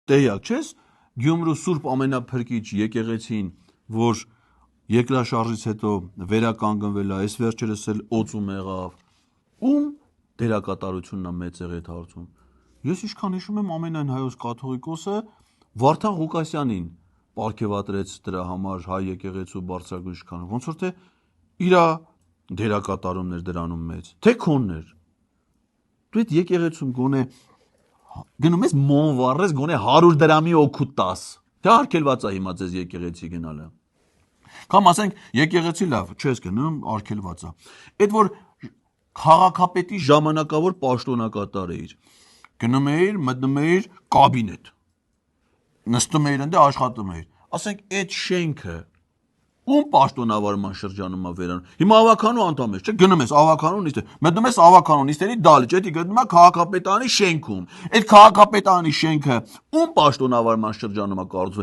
տեղյակ չես, Գյումրու Սուրբ ամենափրկիչ եկեղեցին, որ երկրաշարժից հետո վերականգնվել է, այս վերջերս էլ օծում եղավ, ում դերակատարությունն է մեծ եղել այդ հարցում։ Ես ինչքան հիշում եմ, ամենայն հայոց կաթողիկոսը Վարդան Ղուկասյանին պարգևատրեց դրա համար հայ եկեղեցու բարձրագույն իշխանը, ոնց որ թե իրա դերակատարումներ դրանում մեծ, թե քոններ։ Դու այդ եկեղեցում գոնե գնում ես Մոնվառես գոնե 100 դրամի օգուտ տաս, թե արգելված է հիմա ձեզ եկեղեցի գնալը։ Կամ ասենք եկեղեցի լավ, չես գնում, արգելված է։ Այդ որ քաղաքապետի ժամանակավոր պաշտոնակատար էիր, գնում էիր, մտնում էիր կաբինետ, նստում էիր ընդ աշխատում էիր, ասենք այդ շենքը ում պաշտոնավարման շրջանում է վերանում։ Հիմա ավականու անդամ ես, չէ՞, գնում ես ավականու նիստեր, մտնում ես ավականու նիստերի դալիճ, էդի գնում ես քաղաքապետարանի շենքում։ Այդ քաղաքապետարանի շենքը ում պաշտոնավարման շրջանում է կառուցվել։